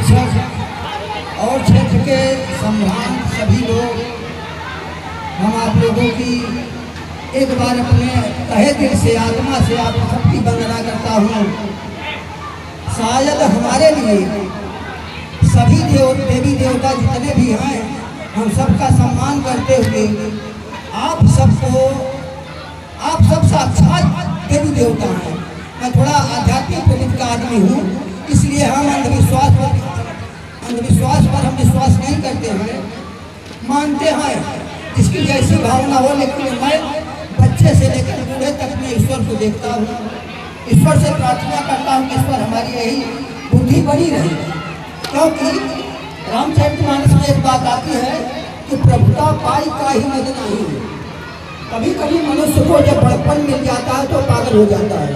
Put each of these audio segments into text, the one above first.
शिक्षक और क्षेत्र के संभाग सभी लोग, हम आप लोगों की एक बार अपने तहे दिल से आत्मा से आप सबकी वंदना करता हूँ। शायद हमारे लिए सभी देवी देवता जितने भी हैं, हम सबका सम्मान करते हुए आप सब साक्षात देवी देवता हैं। मैं थोड़ा आध्यात्मिक प्रवृत्ति का आदमी हूँ, इसलिए हम अंधविश्वास पर हम विश्वास नहीं करते हैं, मानते हैं जिसकी जैसी भावना हो। लेकिन मैं बच्चे से लेकर बूढ़े तक में ईश्वर को देखता हूँ, ईश्वर से प्रार्थना करता हूँ कि ईश्वर हमारी यही बुद्धि बनी रही। क्योंकि रामचरितमानस में एक बात आती है कि प्रभुता पाई का ही मद नहीं। कभी कभी मनुष्य को जब बड़पन मिल जाता है तो पागल हो जाता है।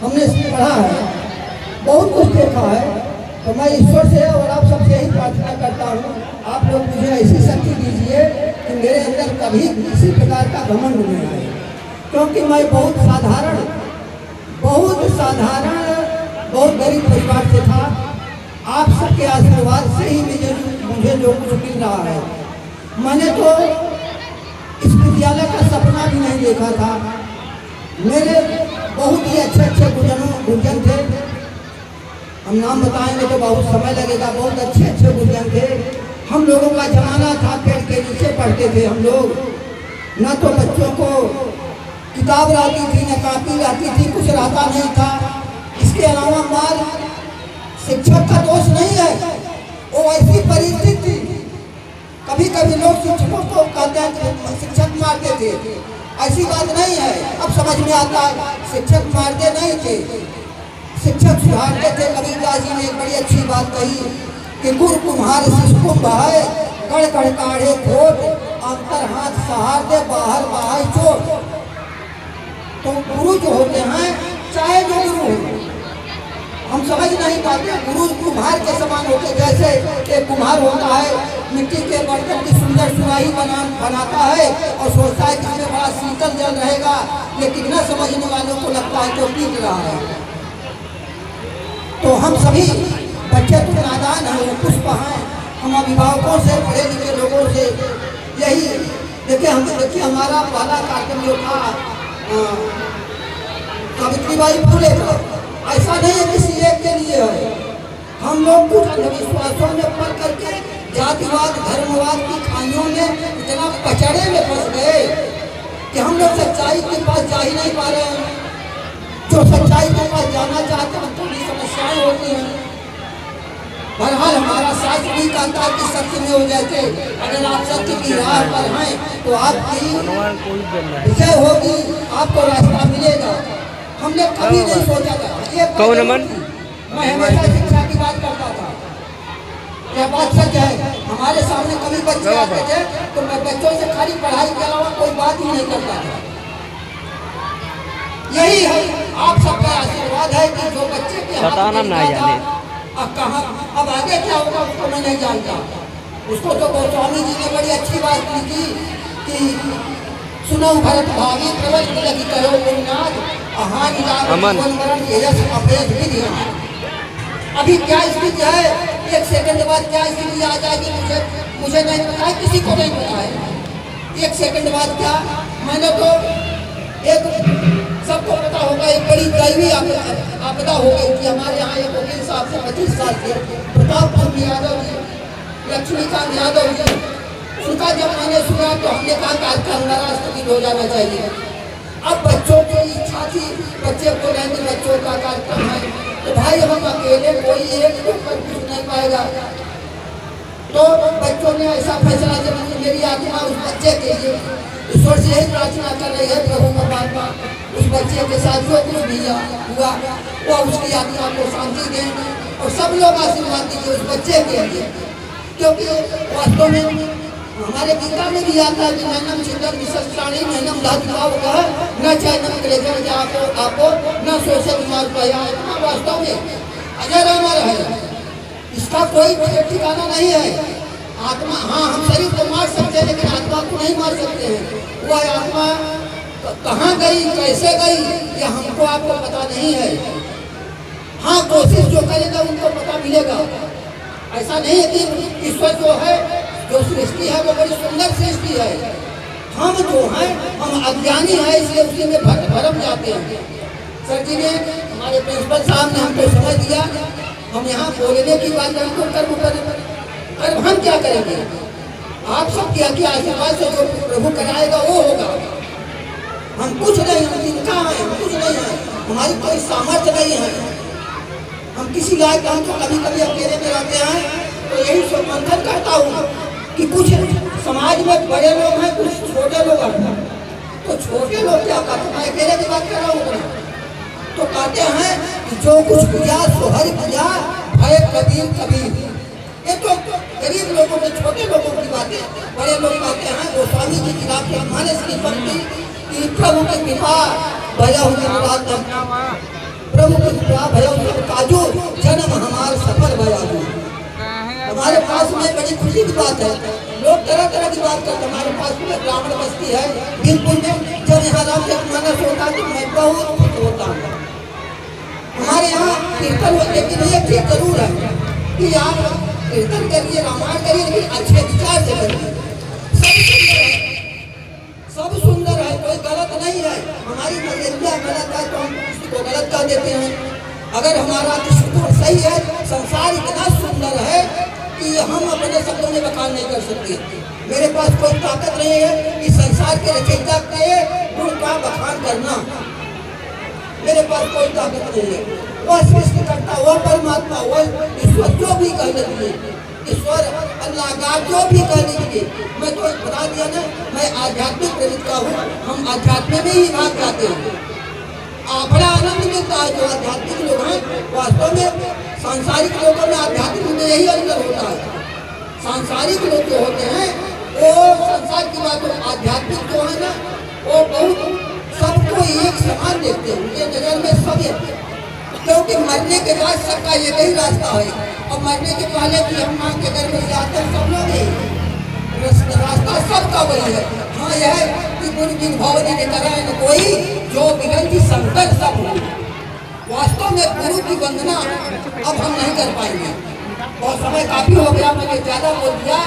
हमने पढ़ा है, बहुत कुछ देखा है। तो मैं ईश्वर से और आप सबसे यही प्रार्थना करता हूँ, आप लोग मुझे ऐसी शक्ति दीजिए कि मेरे अंदर कभी किसी प्रकार का घमंड नहीं आए। क्योंकि मैं बहुत साधारण बहुत गरीब परिवार से था। आप सबके आशीर्वाद से ही मुझे जो कुछ मिल रहा है। मैंने तो इस विद्यालय का सपना भी नहीं देखा था। मेरे बहुत ही अच्छे गुरुजन थे, हम नाम बताएंगे तो बहुत समय लगेगा। बहुत अच्छे गुरुजन थे। हम लोगों का जमाना था पेड़ के नीचे पढ़ते थे हम लोग। न तो बच्चों को किताब रहती थी, न कॉपी रहती थी, कुछ रहता नहीं था। इसके अलावा मार शिक्षक का दोष नहीं है, वो ऐसी परिस्थिति थी। कभी कभी लोग शिक्षकों को कहते हैं कि शिक्षक मारते थे, ऐसी बात नहीं है। अब समझ में आता है, शिक्षक मारते नहीं थे, शिक्षक सुधारते थे। कबीरदास जी ने एक बड़ी अच्छी बात कही कि गुरु कुम्हार शिष्कुम बहाए, कड़ कड़ काढ़े खोट, अंतर हाथ सहार दे, बाहर बहाई चोट। तो गुरु जो होते हैं, चाहे जो गुरु हो, हम समझ नहीं पाते। गुरु कुम्हार के समान होते, जैसे एक कुम्हार होता है, मिट्टी के बर्तन की सुंदर सुराही बनाता है और सोचता है कि इसमें बड़ा शीतल जल रहेगा, लेकिन न समझने वालों को लगता है कि वो पीट रहा है। तो हम सभी बच्चे तो नादान हैं, वो पुष्प हैं। हम अभिभावकों से, पढ़े लिखे लोगों से यही देखिए हमारा पहला कार्यक्रम जो था सावित्रीबाई फुले का, ऐसा नहीं है किसी एक के लिए है। हम लोग कुछ अंधविश्वासों में पड़ करके जातिवाद धर्मवाद की खाइयों में इतना पचड़े में फंस गए कि हम लोग सच्चाई के पास जा ही नहीं पा रहे हैं। जो सच्चाई के पास जाना चाहते हैं, थोड़ी समस्याएं होती हैं। बहरहाल हमारा शास्त्र भी कहता है कि सत्य में हो जाते, अगर आप सत्य की राह पर हैं तो आपकी विजय होगी, आपको रास्ता मिलेगा। हमने कभी नहीं सोचा था। मैं हमेशा शिक्षा की बात करता था, यह बात सच है। हमारे सामने कभी बच्चे आते थे तो मैं बच्चों से खाली पढ़ाई के अलावा कोई बात ही नहीं करता था। यही है आप सबका आशीर्वाद है कि जो बच्चे के कहाँ अब आगे क्या होगा उसको मैं नहीं जानता। उसको तो गोस्वामी जी ने बड़ी अच्छी बात की कि सुनो भरत भावी प्रवचन लगी करो गुरुनाथ, अभी क्या स्थिति है, एक सेकंड बाद क्या स्थिति आ जाएगी मुझे नहीं पता है, किसी को नहीं पता है। एक सेकंड बाद क्या, मैंने तो एक सबको पता होगा, एक बड़ी दैवी आपदा हो गई थी हमारे यहाँ। एक वकील साहब से 25 साल के प्रताप चंद्र यादव जी, लक्ष्मीकांत यादव जी, उनका जब मैंने सुना तो हमने कहा कि हमारा स्थगित हो जाना चाहिए। अब बच्चों की इच्छा थी, बच्चे को रहेंगे, बच्चों का कार्यक्रम है, तो भाई हम अकेले कोई एक कर कुछ नहीं पाएगा। तो बच्चों ने ऐसा फैसला जब मेरी आत्मा उस बच्चे के लिए ईश्वर से यही प्रार्थना कर रही है, प्रभु परमात्मा उस बच्चे के साथ जो कुछ भी हुआ वो उसकी आत्मा को शांति दें और सब लोग आशीर्वाद दीजिए उस बच्चे के लिए। क्योंकि वास्तव में हमारे गीता में भी आता है कि नैनम चिंतन विशेषाणी नैनम धातुभाव कह न चैनम क्लेजन आपो न शोषक मार पाया। वास्तव में अजर अमर है, इसका कोई ठिकाना नहीं है। आत्मा, हाँ हम शरीर को मार सकते हैं लेकिन आत्मा को नहीं मार सकते हैं। वह आत्मा कहाँ गई, कैसे गई, ये हमको आपको पता नहीं है। हाँ कोशिश जो करेगा उनको पता मिलेगा। ऐसा नहीं है कि ईश्वर जो है, जो सृष्टि है वो बड़ी सुंदर सृष्टि है। हम जो हैं हम अज्ञानी हैं, इसलिए उसी में भरम जाते हैं। सर जी ने, हमारे प्रिंसिपल साहब ने हमको समझ दिया। हम यहाँ बोलने की बात है, हमको कर्म कर्म हम क्या करेंगे? आप सब के आशीर्वाद से जो प्रभु कराएगा वो होगा। हम कुछ नहीं, हम जिनका हैं, हम कुछ नहीं है, हमारी कोई सामर्थ्य नहीं है। हम किसी लायक, हम तो कभी कभी अकेले में रहते हैं, तो यही सब मंथन करता हूँ कि कुछ समाज में बड़े लोग हैं, कुछ छोटे लोग हैं। तो छोटे लोग क्या कहते हैं, मैं अकेले की बात कर रहा हूँ, तो कहते हैं कि जो कुछ किया सो हरि किया, भय कबीर कबीर। ये तो गरीब लोगों के, छोटे लोगों की बातें। बड़े लोग कहते हैं, वो स्वामी जी की रामचरितमानस की पंक्ति कि प्रभु की कृपा भया प्रभु की कृपा भया काजू जन्म हमार सफल भया। हमारे पास में बड़ी खुशी की बात है। लोग तरह तरह की बात करते हैं। हमारे पास में ब्राह्मण बस्ती है बिल्कुल में, जब यहाँ रामचरितमानस होता है तो मैं बहुत खुश होता हूँ। हमारे यहाँ कीर्तन, लेकिन एक चीज जरूर है कि आप कीर्तन करिए, रामायण करिए, लेकिन अच्छे विचार से करिए। सब सुंदर है, कोई गलत नहीं है। हमारी नजरिया गलत है तो हम किसी को गलत कह देते हैं। अगर हमारा दृष्टिकोण सही है, संसार इतना सुंदर है कि हम अपने शब्दों में बखान नहीं कर सकते। मेरे पास कोई ताकत नहीं है कि संसार के रचयिता के गुण का बखान करना। मेरे पास कोई ताकत नहीं है। वह सृष्टि करता, वह परमात्मा, वह ईश्वर, जो भी कह लीजिए, ईश्वर अल्लाह का जो भी कह लीजिए। मैं तो बता दिया ना, मैं आध्यात्मिक प्रेरित का हूँ। हम आध्यात्म में ही भाग जाते हैं। बड़ा आनंद मिलता है। जो आध्यात्मिक लोग हैं, वास्तव में सांसारिक लोगों में आध्यात्मिक में यही अंतर होता है। सांसारिक लोग जो होते हैं वो संसार की बात, आध्यात्मिक जो है ना वो बहुत सबको एक समान देखते हैं। उनके नजर में सब एक, क्योंकि मरने के बाद सबका एक ही रास्ता है। और मरने के पहले भी हम माँ के घर में से आते हैं सब लोग ही, रास्ता सबका वही है। हाँ यह कि गुरु की भवनी ने करा है कोई जो बिगड़ की संकट सब हो। वास्तव में गुरु की वंदना अब हम नहीं कर पाएंगे। और समय काफी हो गया, मैंने ज्यादा बोल दिया।